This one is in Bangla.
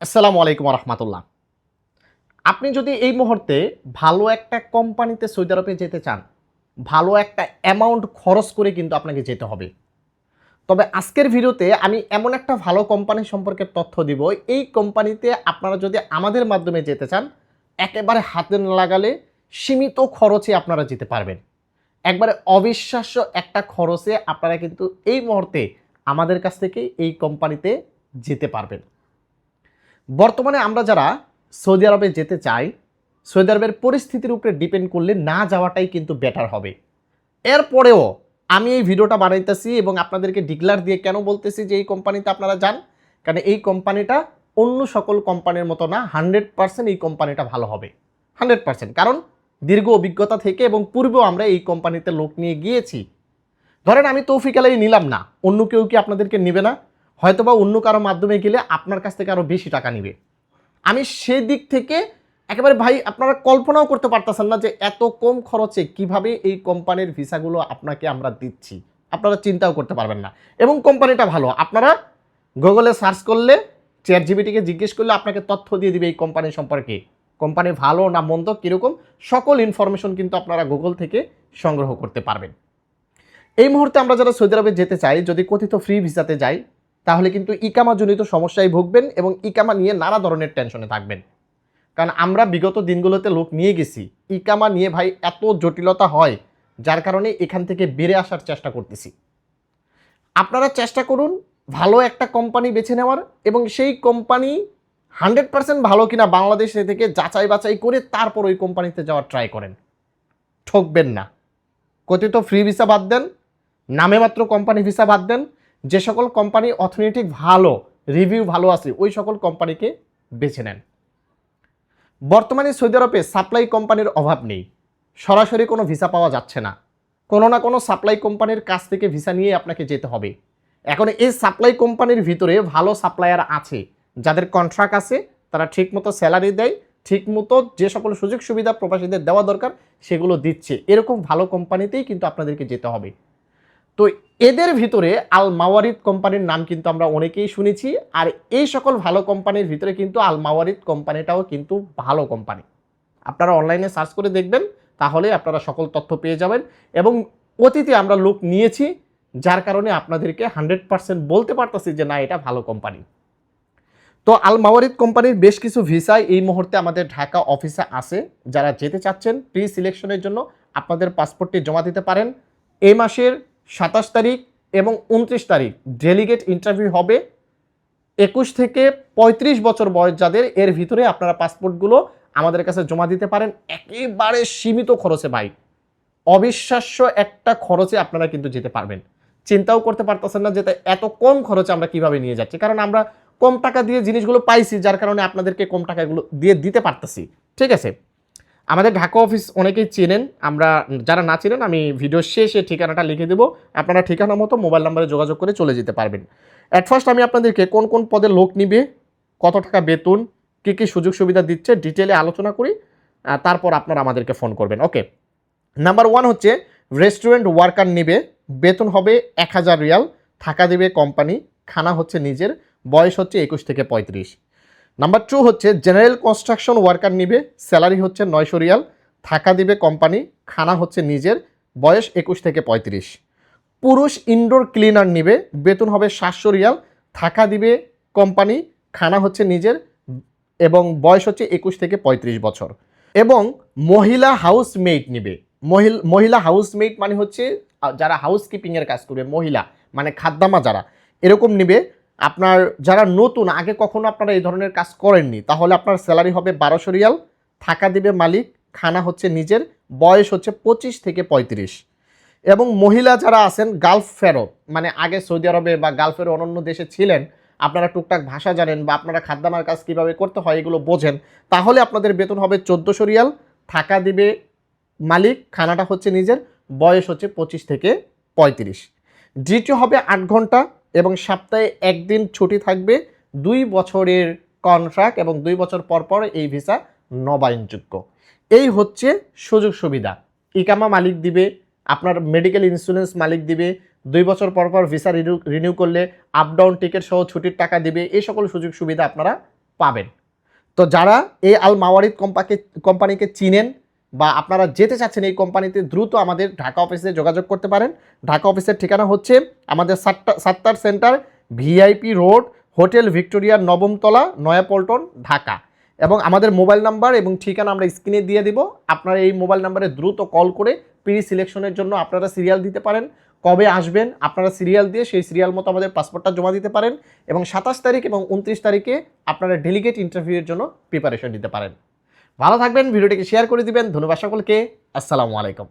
আসসালামু আলাইকুম রহমতুল্লাহ। আপনি যদি এই মুহূর্তে ভালো একটা কোম্পানিতে সৌদি আরবে যেতে চান, ভালো একটা অ্যামাউন্ট খরচ করে কিন্তু আপনাকে যেতে হবে। তবে আজকের ভিডিওতে আমি এমন একটা ভালো কোম্পানি সম্পর্কে তথ্য দিব, এই কোম্পানিতে আপনারা যদি আমাদের মাধ্যমে যেতে চান, একেবারে হাতে না লাগালে সীমিত খরচে আপনারা যেতে পারবেন। একবারে অবিশ্বাস্য একটা খরচে আপনারা কিন্তু এই মুহূর্তে আমাদের কাছ থেকে এই কোম্পানিতে যেতে পারবেন। বর্তমানে আমরা যারা সৌদি আরবে যেতে চাই, সৌদি আরবের পরিস্থিতির উপরে ডিপেন্ড করলে না যাওয়াটাই কিন্তু বেটার হবে। এরপরেও আমি এই ভিডিওটা বানাইতেছি এবং আপনাদেরকে ডিক্লার দিয়ে কেন বলতেছি যে এই কোম্পানিতে আপনারা যান, কারণ এই কোম্পানিটা অন্য সকল কোম্পানির মতো না, 100% এই কোম্পানিটা ভালো হবে, 100%। কারণ দীর্ঘ অভিজ্ঞতা থেকে এবং পূর্বেও আমরা এই কোম্পানিতে লোক নিয়ে গিয়েছি। ধরেন আমি তৌফিক আলাই নিলাম না, অন্য কেউ কি আপনাদেরকে নেবে না? হয়তোবা অন্য কারো মাধ্যমে গেলে আপনার কাছ থেকে আরও বেশি টাকা নেবে। আমি সেই দিক থেকে একেবারে ভাই আপনারা কল্পনাও করতে পারতেছেন না যে এত কম খরচে কিভাবে এই কোম্পানির ভিসাগুলো আপনাকে আমরা দিচ্ছি, আপনারা চিন্তাও করতে পারবেন না। এবং কোম্পানিটা ভালো, আপনারা গুগলে সার্চ করলে, চ্যাট জিপিটিকে জিজ্ঞেস করলে আপনাকে তথ্য দিয়ে দিবে এই কোম্পানি সম্পর্কে। কোম্পানি ভালো না মন্দ কীরকম সকল ইনফরমেশন কিন্তু আপনারা গুগল থেকে সংগ্রহ করতে পারবেন। এই মুহূর্তে আমরা যারা সৌদি আরবে যেতে চাই, যদি কথিত ফ্রি ভিসাতে যাই, তাহলে কিন্তু ইকামাজনিত সমস্যায় ভুগবেন এবং ইকামা নিয়ে নানা ধরনের টেনশনে থাকবেন। কারণ আমরা বিগত দিনগুলোতে লোক নিয়ে গেছি, ইকামা নিয়ে ভাই এত জটিলতা হয়, যার কারণে এখান থেকে বেড়ে আসার চেষ্টা করতেছি। আপনারা চেষ্টা করুন ভালো একটা কোম্পানি বেছে নেওয়ার, এবং সেই কোম্পানি 100% ভালো কিনা বাংলাদেশে থেকে যাচাই বাছাই করে তারপর ওই কোম্পানিতে যাওয়ার ট্রাই করেন। ঠকবেন না। কথিত ফ্রি ভিসা বাদ দেন, নামে মাত্র কোম্পানি ভিসা বাদ দেন। যে সকল কোম্পানি অর্থনৈতিক ভালো, রিভিউ ভালো আছে, ওই সকল কোম্পানিকে বেছে নেন। বর্তমানে সৌদি আরবে সাপ্লাই কোম্পানির অভাব নেই, সরাসরি কোনো ভিসা পাওয়া যাচ্ছে না, কোনো না কোনো সাপ্লাই কোম্পানির কাছ থেকে ভিসা নিয়ে আপনাকে যেতে হবে। এখন এই সাপ্লাই কোম্পানির ভিতরে ভালো সাপ্লায়ার আছে, যাদের কন্ট্রাক্ট আছে, তারা ঠিকমতো স্যালারি দেয়, ঠিকমতো যে সকল সুযোগ সুবিধা প্রবাসীদের দেওয়া দরকার সেগুলো দিচ্ছে। এরকম ভালো কোম্পানিতেই কিন্তু আপনাদেরকে যেতে হবে। তো এদের ভিতরে আল মাওয়ারিদ কোম্পানির নাম কিন্তু আমরা অনেকেই শুনেছি, আর এই সকল ভালো কোম্পানির ভিতরে কিন্তু আল মাওয়ারিদ কোম্পানিটাও কিন্তু ভালো কোম্পানি। আপনারা অনলাইনে সার্চ করে দেখবেন, তাহলে আপনারা সকল তথ্য পেয়ে যাবেন। এবং অতীতে আমরা লোক নিয়েছি, যার কারণে আপনাদেরকে 100% বলতে পারতেছি যে না, এটা ভালো কোম্পানি। তো আল মাওয়ারিদ কোম্পানির বেশ কিছু ভিসায় এই মুহূর্তে আমাদের ঢাকা অফিসে আছে। যারা যেতে চাচ্ছেন প্রি সিলেকশনের জন্য আপনাদের পাসপোর্টটি জমা দিতে পারেন। এই মাসের 27 তারিখ এবং 29 তারিখ ডেলিগেট ইন্টারভিউ হবে। 21 থেকে 35 বছর বয়স যাদের, এর ভিতরে আপনারা পাসপোর্টগুলো আমাদের কাছে জমা দিতে পারেন একেবারে সীমিত খরচে। ভাই অবিশ্বাস্য একটা খরচে আপনারা কিন্তু যেতে পারবেন। চিন্তাও করতে পারতেছেন না যে এত কম খরচে আমরা কিভাবে নিয়ে যাচ্ছি, কারণ আমরা কম টাকা দিয়ে জিনিসগুলো পাইছি, যার কারণে আপনাদেরকে কম টাকাগুলো দিয়ে দিতে পারতেছি। ঠিক আছে, আমাদের ঢাকা অফিস অনেকেই চেনেন, আমরা যারা না চেনেন আমি ভিডিও শেষে ঠিকানাটা লিখে দেবো, আপনারা ঠিকানা মতো মোবাইল নাম্বারে যোগাযোগ করে চলে যেতে পারবেন। অ্যাট ফার্স্ট আমি আপনাদেরকে কোন কোন পদে লোক নিবে, কত টাকা বেতন, কী কী সুযোগ সুবিধা দিচ্ছে ডিটেলে আলোচনা করি, তারপর আপনারা আমাদেরকে ফোন করবেন। ওকে, নাম্বার 1 হচ্ছে রেস্টুরেন্ট ওয়ার্কার নিবে, বেতন হবে 1000 রিয়াল, থাকা দেবে কোম্পানি, খানা হচ্ছে নিজের, বয়স হচ্ছে 21 থেকে 35। নাম্বার 2 হচ্ছে জেনারেল কনস্ট্রাকশন ওয়ার্কার নিবে, স্যালারি হচ্ছে 900 রিয়াল, থাকা দিবে কোম্পানি, খানা হচ্ছে নিজের, বয়স 21 থেকে 35। পুরুষ ইনডোর ক্লিনার নিবে, বেতন হবে 700 রিয়াল, থাকা দিবে কোম্পানি, খানা হচ্ছে নিজের, এবং বয়স হচ্ছে 21 থেকে 35 বছর। এবং মহিলা হাউসমেট নিবে, মহিলা হাউসমেট মানে হচ্ছে যারা হাউসকিপিংয়ের কাজ করবে, মহিলা মানে খাদ্দামা যারা, এরকম নিবে। আপনার যারা নতুন, আগে কখনো আপনারা এই ধরনের কাজ করেননি, তাহলে আপনার স্যালারি হবে 1200 রিয়াল, থাকা দিবে মালিক, খানা হচ্ছে নিজের, বয়স হচ্ছে 25 থেকে 35। এবং মহিলা যারা আছেন গালফ ফেরত, মানে আগে সৌদি আরবে বা গালফের অন্যান্য দেশে ছিলেন, আপনারা টুকটাক ভাষা জানেন বা আপনারা খাদ্যামার কাজ কীভাবে করতে হয় এগুলো বোঝেন, তাহলে আপনাদের বেতন হবে 1400 রিয়াল, থাকা দিবে মালিক, খানাটা হচ্ছে নিজের, বয়স হচ্ছে 25 থেকে 35। ডিউটি হবে 8 ঘন্টা এবং সপ্তাহে 1 দিন ছুটি থাকবে। 2 বছরের কন্ট্রাক্ট এবং 2 বছর পর পর এই ভিসা নবায়নযোগ্য। এই হচ্ছে সুযোগ সুবিধা। ইকামা মালিক দিবে, আপনার মেডিকেল ইন্স্যুরেন্স মালিক দিবে, 2 বছর পর পর ভিসা রিনিউ করলে আপ ডাউন টিকিট সহ ছুটির টাকা দিবে। এই সকল সুযোগ সুবিধা আপনারা পাবেন। তো যারা এই আল মাওয়ারিদ কোম্পানিকে চিনেন বা আপনারা যেতে চাচ্ছেন এই কোম্পানিতে, দ্রুত আমাদের ঢাকা অফিসে যোগাযোগ করতে পারেন। ঢাকা অফিসের ঠিকানা হচ্ছে আমাদের Sattar centre, VIP road, hotel ভিক্টোরিয়ার 9ম তলা, নয়াপল্টন, ঢাকা। এবং আমাদের মোবাইল নাম্বার এবং ঠিকানা আমরা স্ক্রিনে দিয়ে দিব। আপনারা এই মোবাইল নাম্বারে দ্রুত কল করে প্রি সিলেকশনের জন্য আপনারা সিরিয়াল দিতে পারেন। কবে আসবেন আপনারা সিরিয়াল দিয়ে সেই সিরিয়াল মতো আমাদের পাসপোর্টটা জমা দিতে পারেন এবং 27 তারিখ এবং 29 তারিখে আপনারা ডেলিগেট ইন্টারভিউয়ের জন্য প্রিপারেশন নিতে পারেন। ভালো থাকবেন, ভিডিওটিকে শেয়ার করে দিবেন। ধন্যবাদ সকলকে। আসসালামু আলাইকুম।